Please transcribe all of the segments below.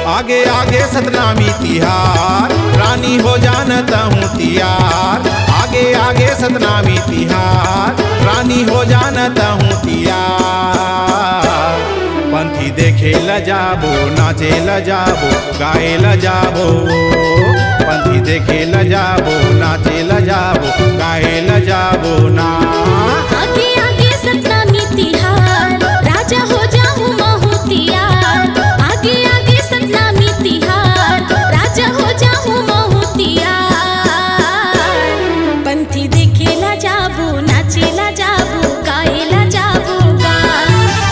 आगे आगे सतनामी तिहार, रानी हो जानता हूँ तियार। आगे आगे सतनामी तिहार, रानी हो जानता हूँ तियार। पंथी देखे ल जाबो, नाचे ल जाबो, गाए ल जाबो। पंथी देखे ल जाबो, नाचे ल जाबो, गाए ल जाबो ना। आगे आगे सतनामी तिहार, राजा हो जाऊं महू तियार। आगे आगे सतनामी तिहार, राजा हो जाऊं महू तियार। पंथी देखे ला जाबो, नाचे ला जाबो, गाए ला जाबो गा।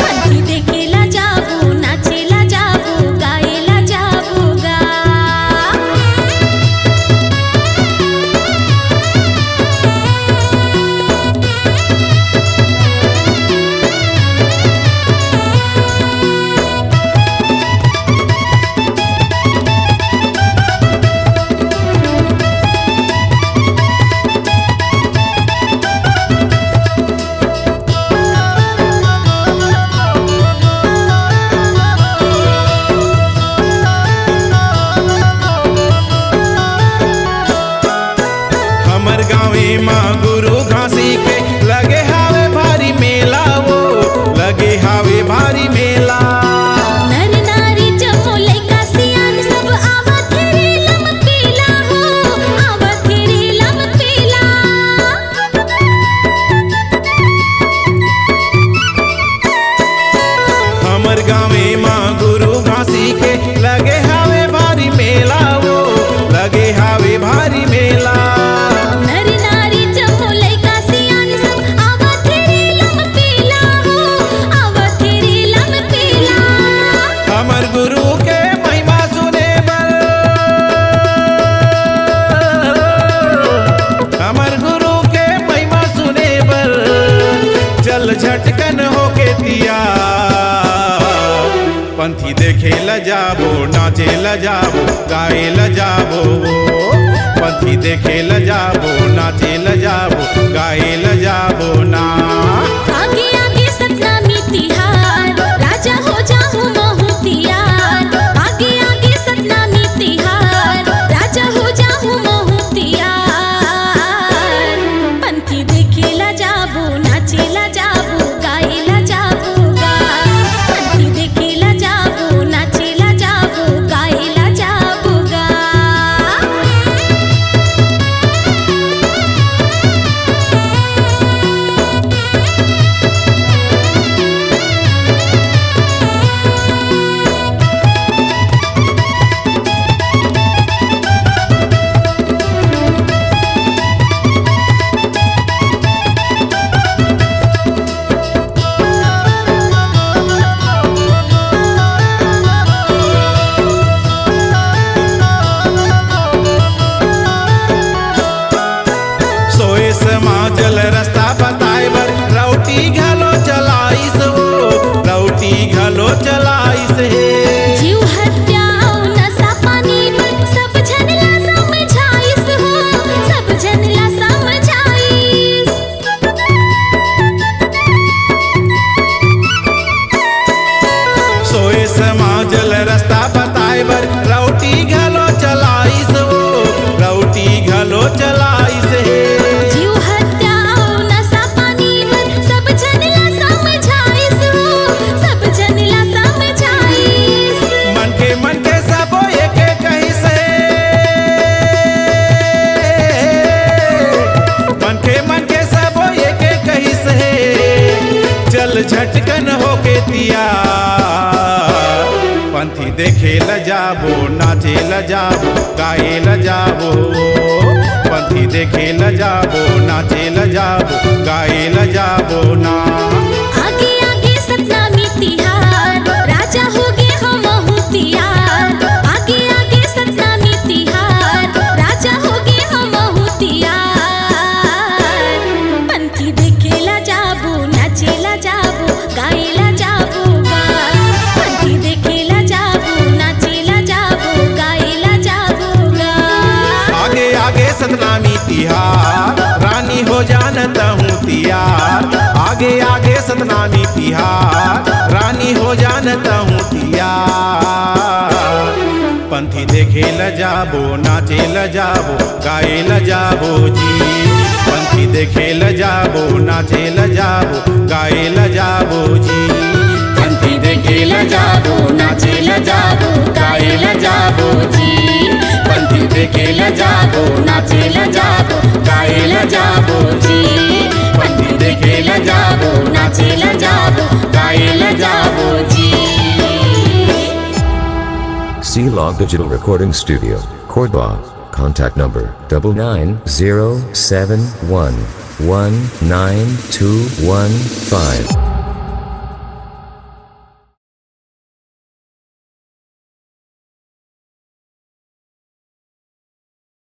पंथी देखे ला जाबो, नाचे ला जाबो, गाए ला जाबो गा। हमर गाँवे माँ गुरु घासी के लगे हावे भारी मेला, वो लगे हावे भारी मेला। नर नारी जमो लइका सियान सब आवत रे लम पीला हो, आवत रे लम पीला। हमर गाँवे माँ गुरु घासी के लगे हावे भारी मेला, वो लगे हावे भारी मेला। नर नारी जमो लइका सियान सब आवत रे लम पीला हो, आवत रे लम पीला। हमर गुरु के महिमा सुने बर, हमर गुरु के महिमा सुने बर, चल झटकन होके तिया। पंथी देखे ल जाबो, नाचे ल जाबो, गाए ल जाबो। पंथी देखे ल जाबो, नाचे ल जाबो, गाए ल जाबो ना। आगे आगे सतनामी तिहार, राजा हो जाऊं महू तियार। आगे आगे सतनामी तिहार, राजा हो जाऊं महू तियार। पंथी देखे ला जाबो, नाचे ला जाबो, गाए ला जाबो गा। पंथी देखे ला जाबो, नाचे ला जाबो, गाए ला जाबो गा। सोए समाजल रास्ता बताए बर, रौटी घलो चलाइस हो, रौटी घलो चलाइस हे। जीव हत्या और नशा पानी में सब जन ला समझाइस हो, सब जन ला समझाइस। सोए समाजल रास्ता बताए बर, रौटी घलो चलाइस हो, रौटी घलो चलाइस हे। जीव हत्या और नशा पानी में सब जन ला समझाइस हो, सब जन ला समझाइस। मन के सबो एके कहीं से, मन के सबो एके कहीं से, चल झटकन होके तिया। पंथी देखे ल जाबो, नाचे ल जाबो, गाए ल जाबो। पंथी देखे ल जाबो, नाचे ल जाबो, गाए ल जाबो ना। आगे आगे सतनामी तिहार, राजा हो गे हम महू तियार। आगे आगे सतनामी तिहार, राजा हो सतनामी तिहार रानी हो जानता हूँ तियार। पंथी देखे ल जाबो नाचे ल जाबो गाए ल जाबो जी। पंथी देखे ल जाबो नाचे ल जाबो गाए ल जाबो जी। पंथी देखे ल जाबो नाचे ल जाबो गाए ल जाबो जी। पंथी देखे ल जाबो नाचे ल जाबो गाए ल जाबो जी। पंथी देखे ल जाबो नाचे ल जाबो गाए ल जाबो जी। C-Log Digital Recording Studio, Cordoba. Contact number 99071192115.